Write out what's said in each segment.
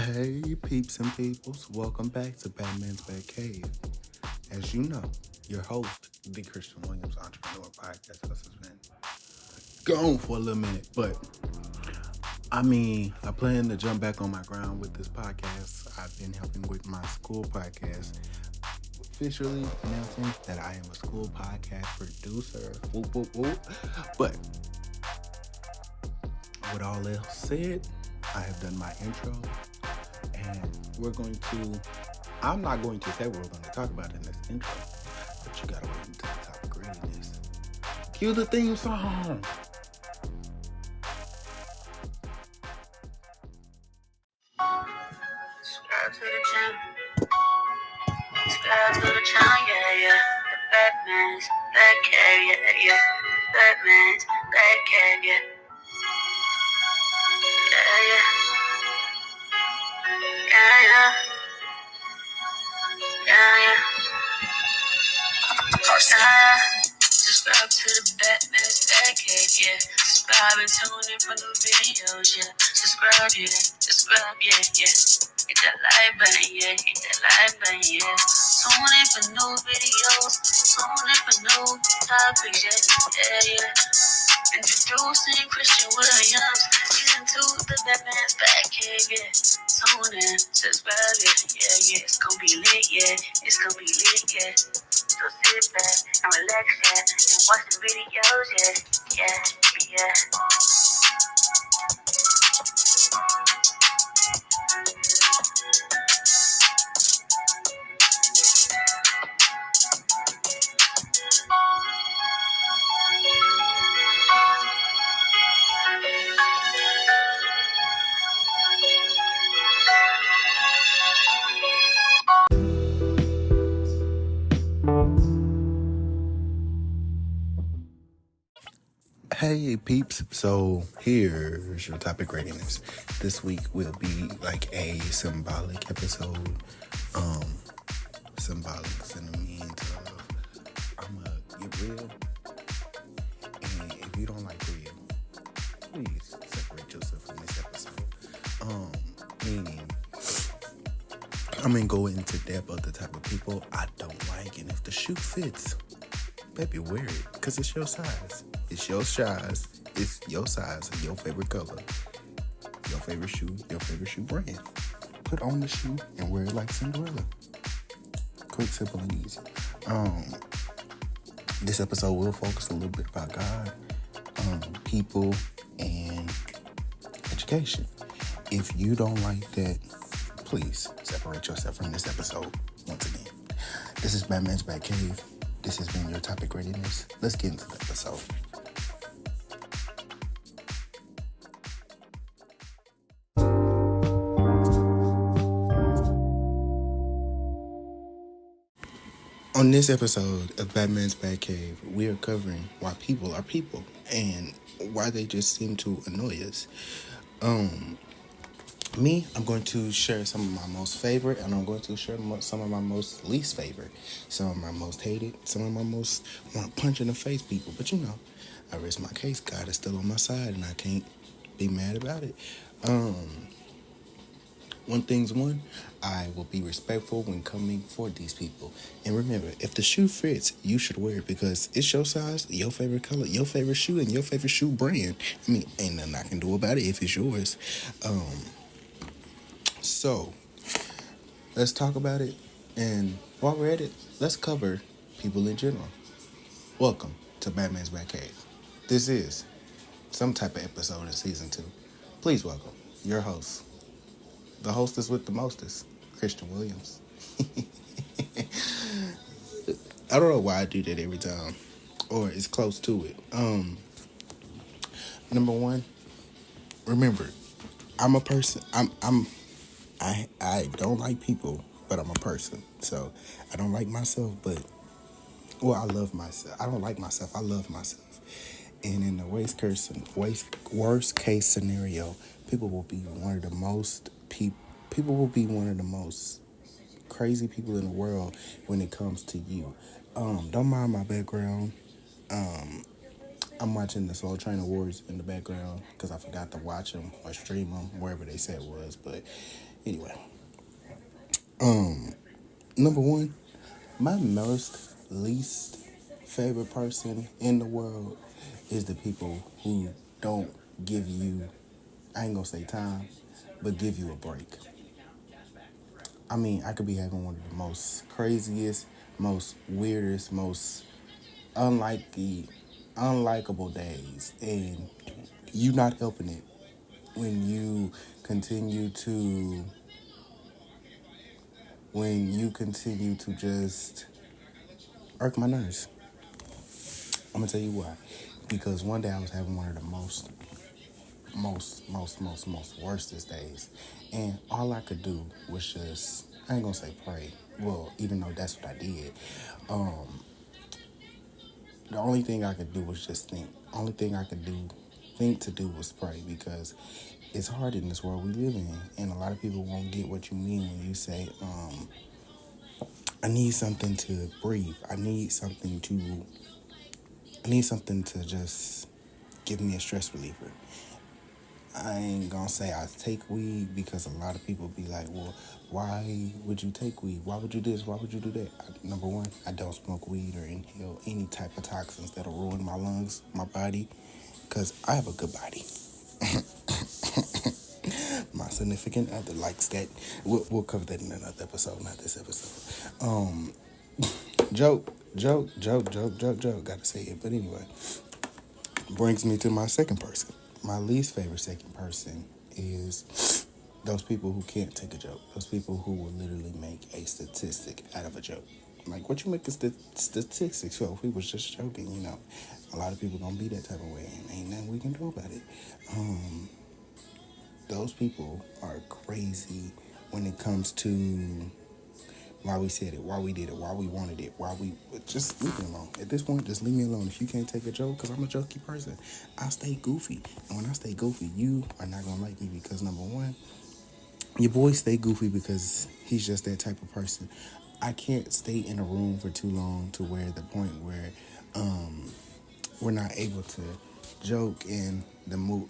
Hey, peeps and peoples, welcome back to Batman's Bat Cave. As you know, your host, the Christian Williams Entrepreneur Podcast, has been gone for a little minute, but I plan to jump back on my ground with this podcast. I've been helping with my school podcast, officially announcing that I am a school podcast producer. Whoop, whoop, whoop. But with all else said, I have done my intro. And I'm not going to say what we're going to talk about in this intro, but you gotta wait until the topic readiness. Cue the theme song. Subscribe to the channel. Subscribe to the channel, yeah. The Batman's Bat Cave, yeah. Batman's Bat Cave, yeah. Subscribe to the Batman's Bat Cave, yeah. Subscribe and tune in for new videos, yeah. Subscribe, yeah. Hit that like button, yeah. Tune in for new videos. Tune in for new topics, yeah. Introducing Christian Williams into the Batman's Bat Cave, yeah. Tune in, subscribe, yeah. It's gonna be lit, yeah. So sit back and relax, yeah, and watch the videos, yeah. Hey, peeps. So here's your topic readiness. This week will be like a symbolic episode. Symbolics in the means of I'ma get real. And if you don't like real, please separate yourself from this episode. Meaning I'm gonna go into depth of the type of people I don't like, and if the shoe fits, baby, wear it, cause it's your size. It's your size. It's your size and your favorite color. Your favorite shoe brand. Put on the shoe and wear it like Cinderella. Quick, simple, and easy. This episode will focus a little bit about God, people, and education. If you don't like that, please separate yourself from this episode once again. This is Batman's Bat Cave. This has been your topic readiness. Let's get into the episode. On this episode of Batman's Bat Cave, we are covering why people are people and why they just seem to annoy us. I'm going to share some of my most favorite, and I'm going to share some of my most least favorite, some of my most hated, some of my most want to punch in the face people. But I rest my case. God is still on my side, and I can't be mad about it. One thing's one, I will be respectful when coming for these people. And remember, if the shoe fits, you should wear it because it's your size, your favorite color, your favorite shoe, and your favorite shoe brand. Ain't nothing I can do about it if it's yours. So, let's talk about it. And while we're at it, let's cover people in general. Welcome to Batman's Bat Cave. This is some type of episode of season 2. Please welcome your host. The hostess with the mostest, Christian Williams. I don't know why I do that every time, or it's close to it. Number one, remember, I'm a person. I don't like people, but I'm a person. So I don't like myself, but I love myself. I don't like myself. I love myself. And in the worst case scenario, people will be one of the most crazy people in the world when it comes to you. Don't mind my background. I'm watching the Soul Train Awards in the background because I forgot to watch them or stream them wherever they said it was. But Anyway, number one, my most least favorite person in the world is the people who don't give you, I ain't gonna say time, but give you a break. I mean, I could be having one of the most craziest, most weirdest, most unlikely, unlikable days, and you not helping it when you continue to just irk my nerves. I'm gonna tell you why. Because one day I was having one of the most worstest days, and all I could do was just, I ain't gonna say pray. Well, even though that's what I did, um, the only thing I could do was just think. Only thing I could think to do was pray, because it's hard in this world we live in, and a lot of people won't get what you mean when you say, I need something to breathe. I need something to just give me a stress reliever. I ain't gonna say I take weed, because a lot of people be like, well, why would you take weed? Why would you this? Why would you do that? Number one, I don't smoke weed or inhale any type of toxins that'll ruin my lungs, my body, because I have a good body. My significant other likes that. We'll cover that in another episode, not this episode. Joke. Gotta say it. But anyway, brings me to my second person. My least favorite second person is those people who can't take a joke. Those people who will literally make a statistic out of a joke. Like, what you make a statistics for? If we was just joking, a lot of people gonna be that type of way, and ain't nothing we can do about it. Those people are crazy when it comes to why we said it, why we did it, why we wanted it, why we... Just leave me alone. At this point, just leave me alone. If you can't take a joke, because I'm a jokey person, I stay goofy. And when I stay goofy, you are not going to like me, because number one, your boy stay goofy because he's just that type of person. I can't stay in a room for too long to where the point where we're not able to joke, and the mood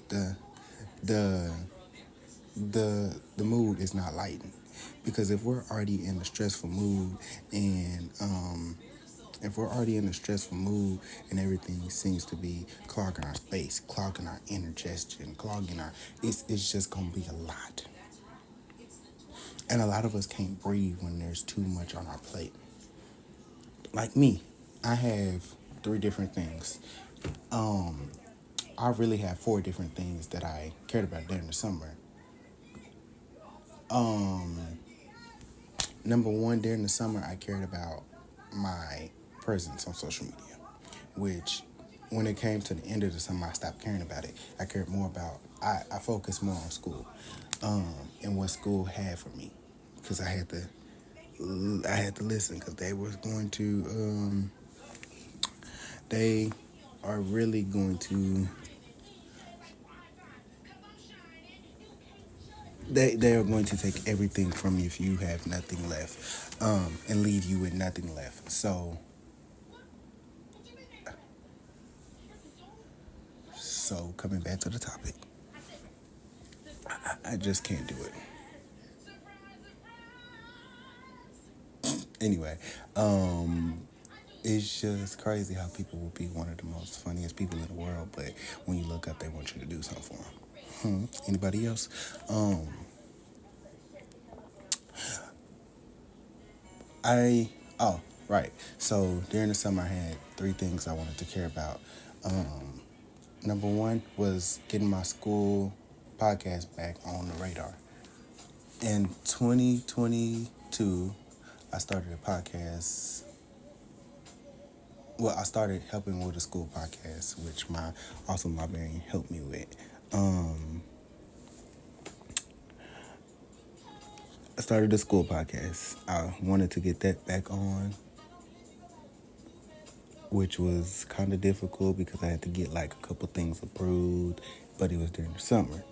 the mood is not lightened. Because if we're already in a stressful mood, and everything seems to be clogging our space, clogging our indigestion, clogging our... It's just gonna be a lot. And a lot of us can't breathe when there's too much on our plate. Like me, I have 3 different things. I really have 4 different things that I cared about during the summer. Number one, during the summer, I cared about my presence on social media, which when it came to the end of the summer, I stopped caring about it. I cared more about, I focused more on school, and what school had for me, because I had to listen, because they was going to, they are really going to, they are going to take everything from you if you have nothing left, and leave you with nothing left. So coming back to the topic, I just can't do it. Anyway, it's just crazy how people will be one of the most funniest people in the world, but when you look up, they want you to do something for them. Anybody else? I oh right. So during the summer, I had 3 things I wanted to care about. Number one was getting my school podcast back on the radar. In 2022, I started a podcast. Well, I started helping with a school podcast, which my awesome librarian helped me with. I started a school podcast. I wanted to get that back on, which was kind of difficult because I had to get like a couple things approved, but it was during the summer.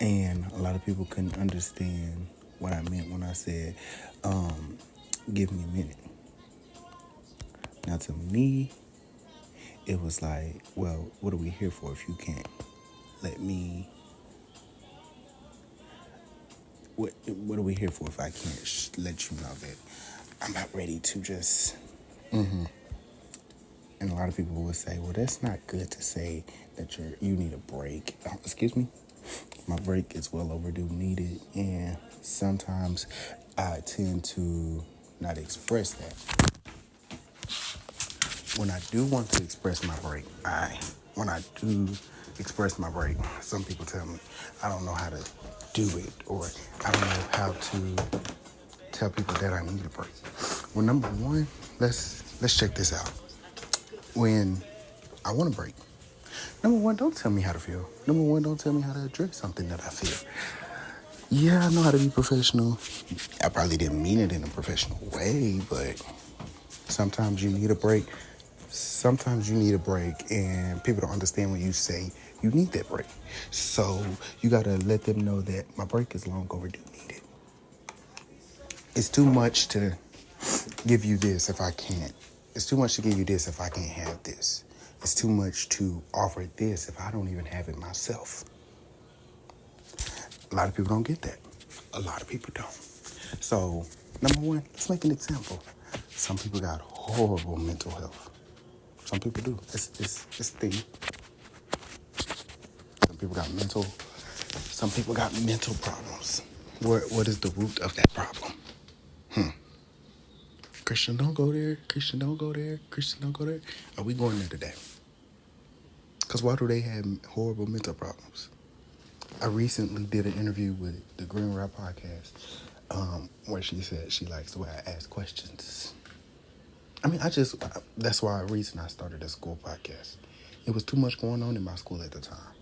And a lot of people couldn't understand what I meant when I said, give me a minute. Now, to me, it was like, well, what are we here for if you can't let me what are we here for if I can't let you know that I'm about ready to just. And a lot of people will say, well, that's not good to say that you need a break. Excuse me. My break is well overdue, needed, and sometimes I tend to not express that. When I do want to express my break, when I do express my break, some people tell me I don't know how to do it, or I don't know how to tell people that I need a break. Well, number one, let's check this out. When I want a break, number one, don't tell me how to feel. Number one, don't tell me how to address something that I feel. Yeah, I know how to be professional. I probably didn't mean it in a professional way, but sometimes you need a break. Sometimes you need a break, and people don't understand when you say you need that break. So you gotta let them know that my break is long overdue, needed. It's too much to give you this if I can't. It's too much to give you this if I can't have this. It's too much to offer this if I don't even have it myself. A lot of people don't get that. A lot of people don't. So, number one, let's make an example. Some people got horrible mental health. Some people do. It's a thing. Some people got mental. Some people got mental problems. What is the root of that problem? Christian, don't go there. Christian, don't go there. Christian, don't go there. Are we going there today? Because why do they have horrible mental problems? I recently did an interview with the Green Rap podcast, where she said she likes the way I ask questions. I mean, that's why reason I started a school podcast. It was too much going on in my school at the time.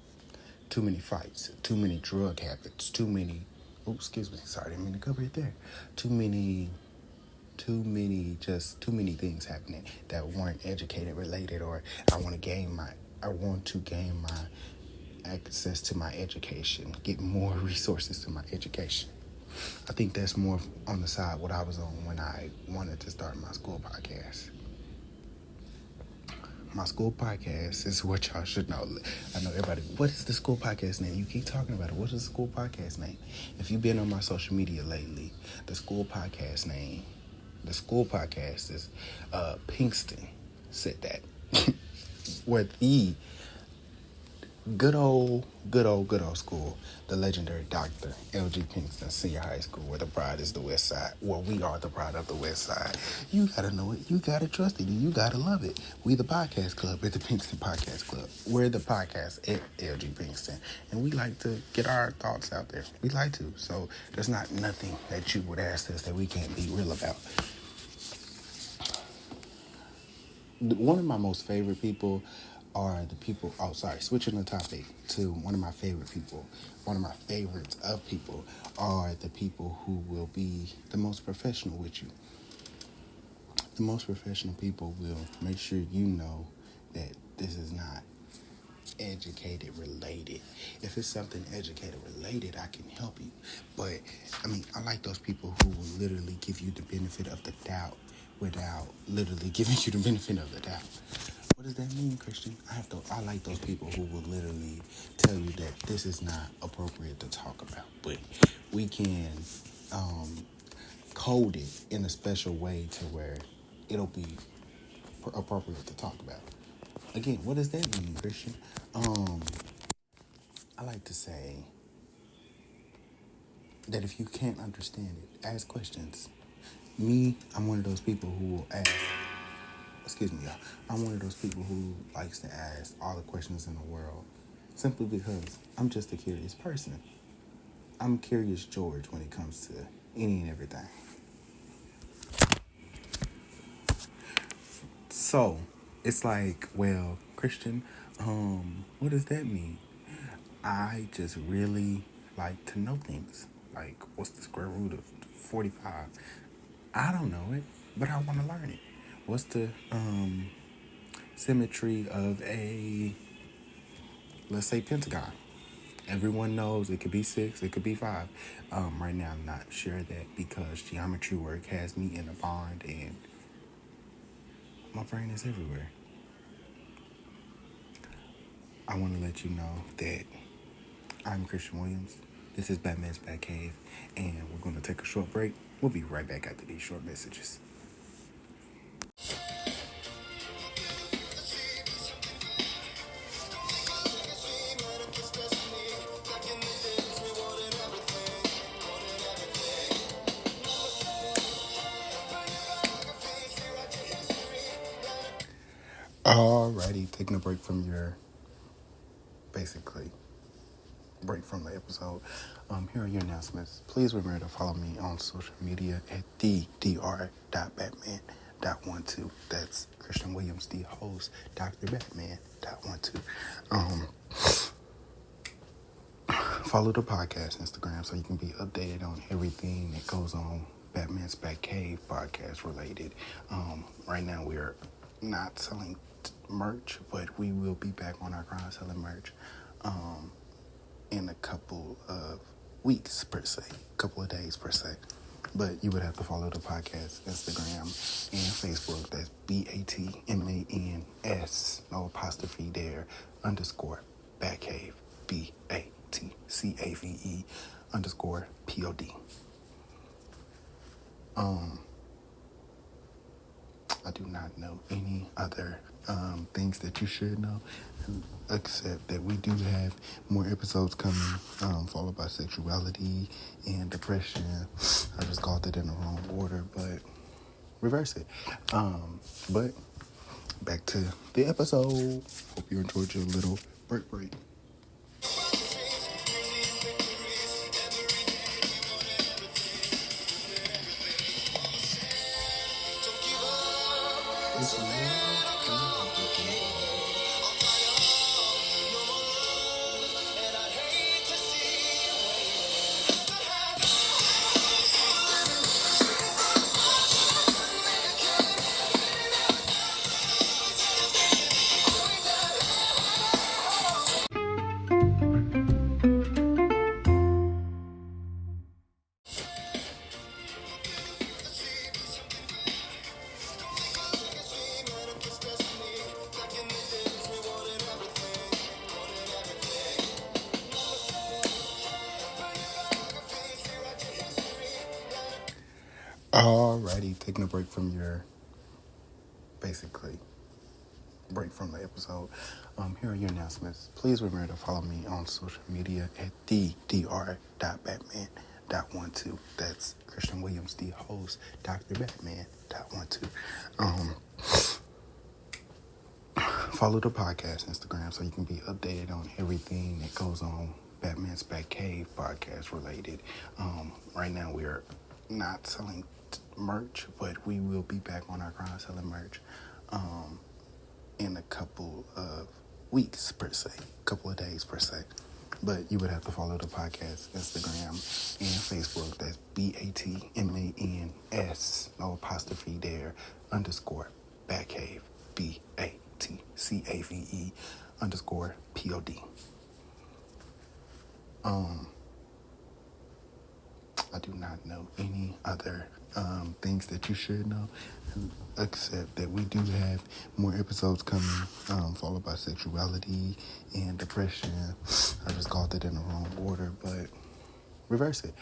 Too many fights, too many drug habits, too many, excuse me, sorry, I didn't mean to cover it there. Too many things happening that weren't educated related, or I want to gain my access to my education, get more resources to my education. I think that's more on the side what I was on when I wanted to start my school podcast. My school podcast is what y'all should know. I know everybody, what is the school podcast name? You keep talking about it. What is the school podcast name? If you've been on my social media lately, the school podcast is Pinkston said that. Where the good old school, the legendary Dr. L.G. Pinkston Senior High School, where the pride is the West Side. Well, we are the pride of the West Side. You gotta know it. You gotta trust it. You gotta love it. We the podcast club at the Pinkston Podcast Club. We're the podcast at L.G. Pinkston, and we like to get our thoughts out there. We like to. So there's not nothing that you would ask us that we can't be real about. One of my most favorite people are the people, switching the topic to one of my favorite people. One of my favorites of people are the people who will be the most professional with you. The most professional people will make sure you know that this is not educated related. If it's something educated related, I can help you. But, I like those people who will literally give you the benefit of the doubt without literally giving you the benefit of the doubt. What does that mean, Christian? I like those people who will literally tell you that this is not appropriate to talk about, but we can code it in a special way to where it'll be appropriate to talk about. Again, what does that mean, Christian? I like to say that if you can't understand it, ask questions. I'm one of those people who will ask. Excuse me, y'all. I'm one of those people who likes to ask all the questions in the world, simply because I'm just a curious person. I'm Curious George when it comes to any and everything. So, it's like, well, Christian, what does that mean? I just really like to know things. Like, what's the square root of 45? I don't know it, but I want to learn it. What's the symmetry of let's say, pentagon? Everyone knows it could be 6, it could be 5. Right now, I'm not sure that because geometry work has me in a bond and my brain is everywhere. I want to let you know that I'm Christian Williams. This is Batman's Batcave, and we're going to take a short break. We'll be right back after these short messages. Alrighty, taking a break from your basically break from the episode. Here are your announcements. Please remember to follow me on social media at dr.batman.12. That's Christian Williams, the host, Dr. Batman.12. Follow the podcast Instagram so you can be updated on everything that goes on Batman's Batcave podcast related. Right now we are not selling merch, but we will be back on our grind selling merch in a couple of weeks per se, couple of days per se. But you would have to follow the podcast Instagram and Facebook. That's BATMANS, no apostrophe there, underscore Batcave, BATCAVE underscore POD. I do not know any other things that you should know, except that we do have more episodes coming, followed by sexuality and depression. I just called it in the wrong order, but reverse it. But back to the episode. Hope you enjoyed your little break. Alrighty, taking a break from your basically break from the episode. Here are your announcements. Please remember to follow me on social media at dr.batman.12. That's Christian Williams, the host, Dr. Batman.12. Follow the podcast Instagram so you can be updated on everything that goes on Batman's Batcave podcast related. Right now we are not selling merch, but we will be back on our grind selling merch in a couple of weeks per se, couple of days per se. But you would have to follow the podcast Instagram and Facebook. That's BATMANS, no apostrophe there, underscore Batcave, BATCAVE underscore POD. I do not know any other things that you should know, except that we do have more episodes coming, followed by sexuality and depression. I just called it in the wrong order, but reverse it.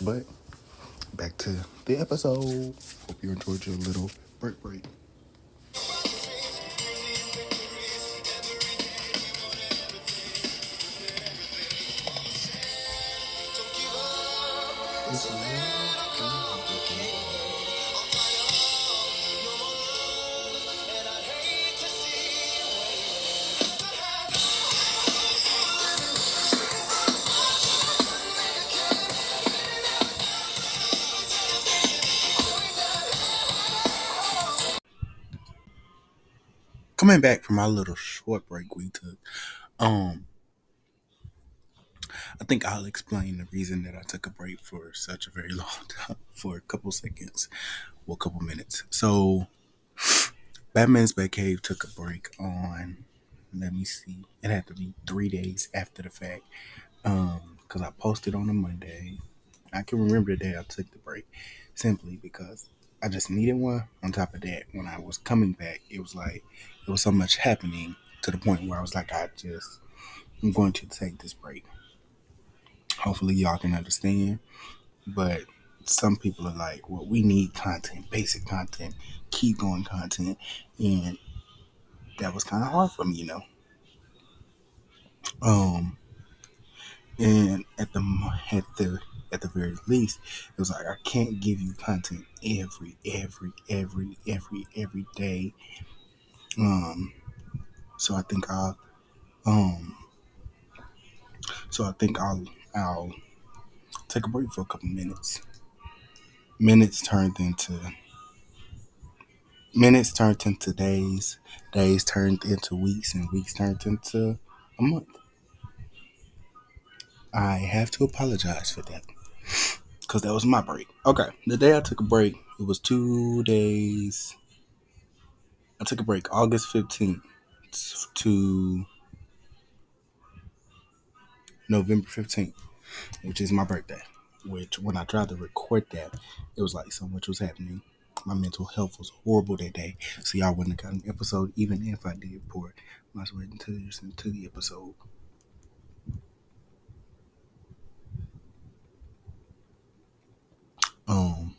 But back to the episode. Hope you enjoyed your little break. Coming back from our little short break we took, I think I'll explain the reason that I took a break for such a very long time, for a couple seconds, well, a couple minutes. So, Batman's Batcave took a break on, let me see, it had to be 3 days after the fact, because I posted on a Monday. I can remember the day I took the break, simply because I just needed one. On top of that, when I was coming back, it was like, it was so much happening to the point where I was like, I'm going to take this break. Hopefully y'all can understand. But some people are like, well, we need content, basic content, keep going content. And that was kind of hard for me. Um, and at the very least, it was like I can't give you content every day. Um, so I think um, I'll take a break for a couple minutes. Minutes turned into Minutes turned into days, days turned into weeks, and weeks turned into a month. I have to apologize for that because that was my break. Okay, the day I took a break, it was 2 days. I took a break August 15th to November 15th, which is my birthday. Which, when I tried to record that, it was like so much was happening. My mental health was horrible that day, so y'all wouldn't have got an episode even if I did pour my sweat and tears into the episode. Um,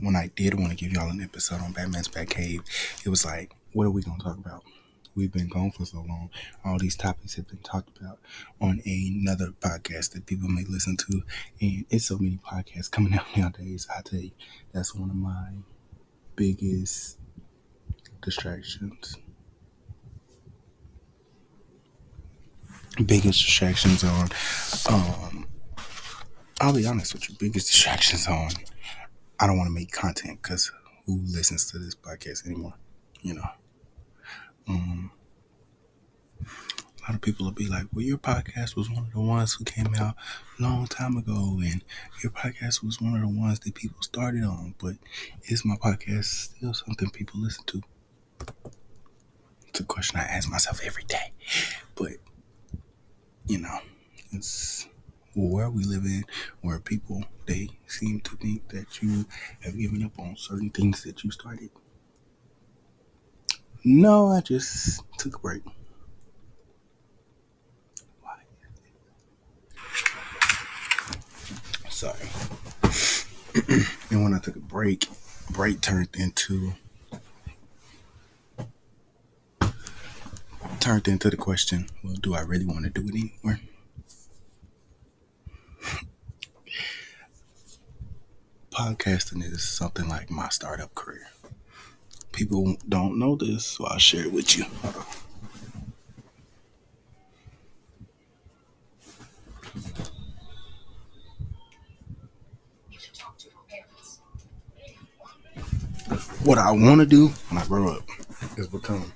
when I did want to give y'all an episode on Batman's Batcave, it was like, what are we gonna talk about? We've been gone for so long. All these topics have been talked about on another podcast that people may listen to, and it's so many podcasts coming out nowadays. I tell you, that's one of my biggest distractions. Biggest distractions on. Um, I'll be honest with you. Biggest distractions on. I don't want to make content because who listens to this podcast anymore? You know. Um, a lot of people will be like, well, your podcast was one of the ones who came out a long time ago, and your podcast was one of the ones that people started on. But is my podcast still something people listen to? It's a question I ask myself every day. But, you know, it's where we live in, where people, they seem to think that you have given up on certain things that you started. No, I just took a break. Sorry. And when I took a break turned into the question, well, do I really want to do it anymore? Podcasting is something like my startup career. People don't know this, so I'll share it with you. What I want to do when I grow up is become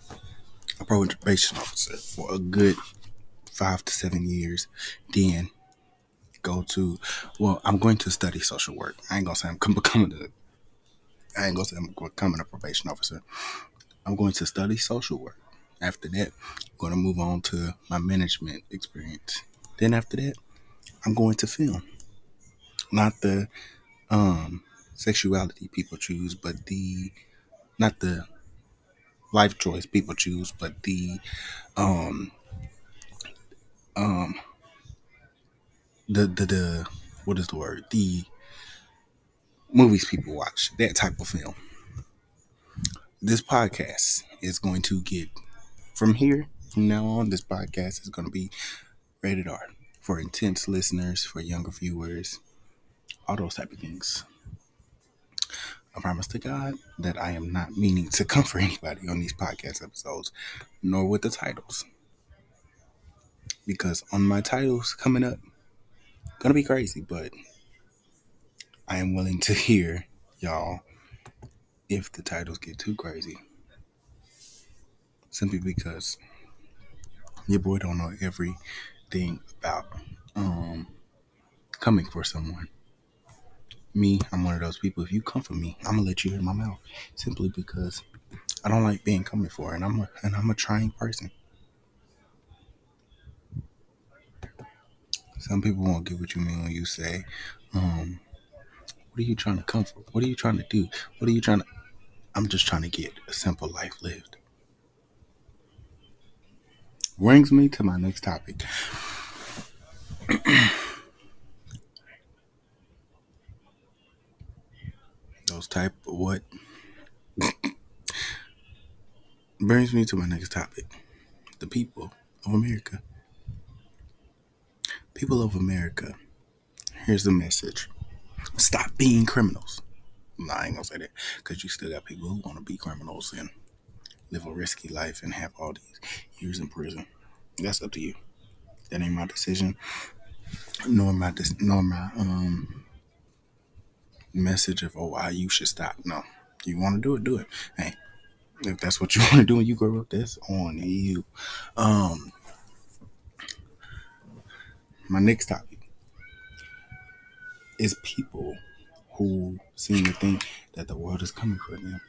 a probation officer for a good 5 to 7 years. Then go to, well, I'm going to study social work. I ain't gonna say I ain't gonna say I'm becoming a probation officer. I'm going to study social work. After that, I'm going to move on to my management experience. Then after that, I'm going to film. Not the um, sexuality people choose, but not the life choice people choose, but um um the what is the word? The movies people watch, that type of film. This podcast is going to get from now on, this podcast is going to be rated R for intense listeners, for younger viewers, all those type of things. I promise to God that I am not meaning to comfort anybody on these podcast episodes, nor with the titles. Because on my titles coming up, gonna be crazy, but I am willing to hear y'all if the titles get too crazy. Simply because your boy don't know everything about um coming for someone. Me, I'm one of those people. If you come for me, I'm gonna let you hear my mouth. Simply because I don't like being coming for, and I'm a trying person. Some people won't get what you mean when you say, "What are you trying to come for? What are you trying to do? What are you trying to?" I'm just trying to get a simple life lived. Brings me to my next topic. Those type of what brings me to my next topic. The people of America. People of America. Here's the message. Stop being criminals. No, I ain't gonna say that because you still got people who want to be criminals and live a risky life and have all these years in prison. That's up to you. That ain't my decision, nor my message of why you should stop. No, you want to do it, do it. Hey, if that's what you want to do when you grow up, that's on you. Um, my next topic is people who seem to think that the world is coming for them.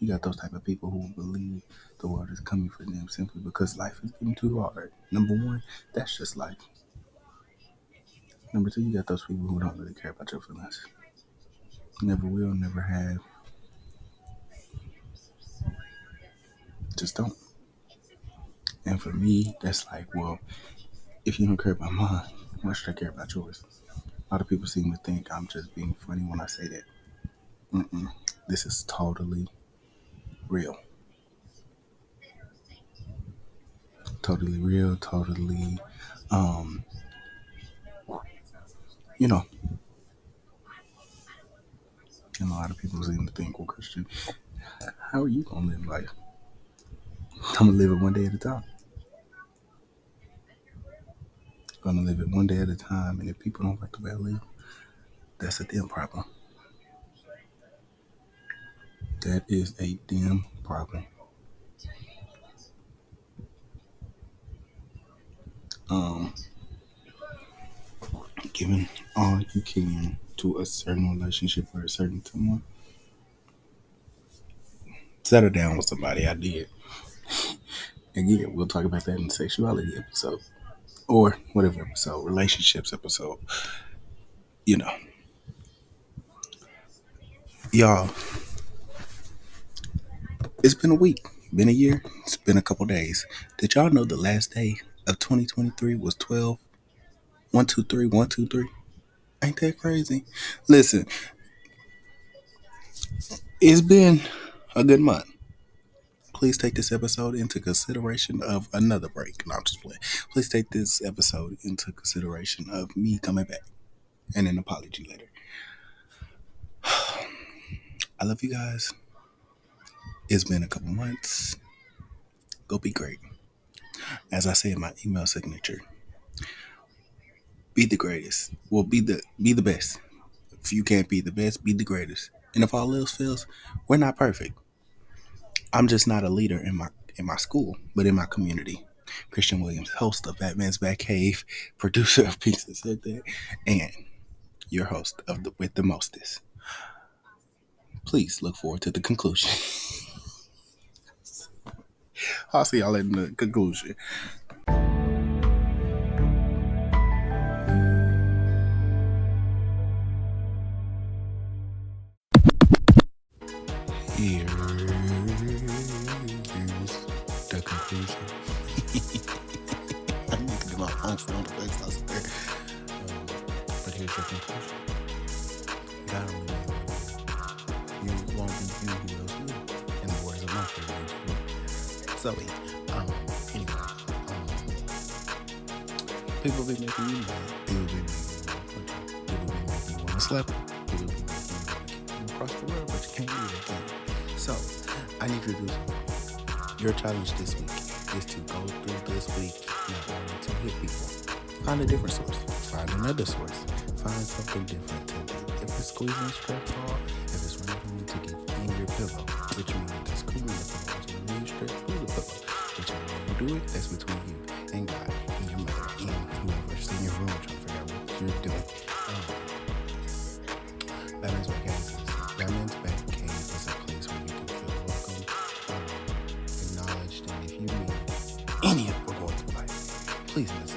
You got those type of people who believe the world is coming for them simply because life is getting too hard. Number one, that's just life. Number two, you got those people who don't really care about your feelings. Never will, never have. Just don't. And for me, that's like, well, if you don't care about mine, why should I care about yours? A lot of people seem to think I'm just being funny when I say that. Mm-mm. This is totally real. Totally real, totally, um, you know, and a lot of people seem to think, well, Christian, how are you going to live life? I'm going to live it one day at a time. Going to live it one day at a time. And if people don't like the way I live, that's a damn problem. That is a damn problem. Um, Giving all you can to a certain relationship or a certain someone. Settle down with somebody. I did. Again, we'll talk about that in the sexuality episode or whatever episode, relationships episode. You know, y'all, it's been a week, been a year, it's been a couple days. Did y'all know the last day of 2023 was 12? 123, 123? Ain't that crazy? Listen, it's been a good month. Please take this episode into consideration of another break. No, I'm just playing. Please take this episode into consideration of me coming back and an apology later. I love you guys. It's been a couple months. Go be great. As I say in my email signature, be the greatest. Well, be the best. If you can't be the best, be the greatest. And if all else fails, we're not perfect. I'm just not a leader in my school, but in my community. Christian Williams, host of Batman's Batcave, producer of Pizza Said That, and your host of the With the Mostest. Please look forward to the conclusion. I'll see y'all in the conclusion. Here's the conclusion. I need to get my phone for the place I swear. But here's the conclusion. God only made one. You won't be you who else will. In the words of my favorite. So anyway, people be making you mad. People be making you want to punch you. People be making you want to slap them. People be making you want to kick them across the world, but you can't do that thing. So I need you to do something. Your challenge this week is to go through this week not only to hit people. Find a different source. Find another source. Find something different to do. If it's squeezing a strap ball, if it's randomly to get in your pillow, which means it's screaming the pillow, which means you strap through the pillow. Whichever way you do it, that's between you and God and your mother and whoever's in your room trying to figure out what you're doing. Batman's Batcave is a place where you can feel welcome, acknowledged, and if you need any help going through life, please message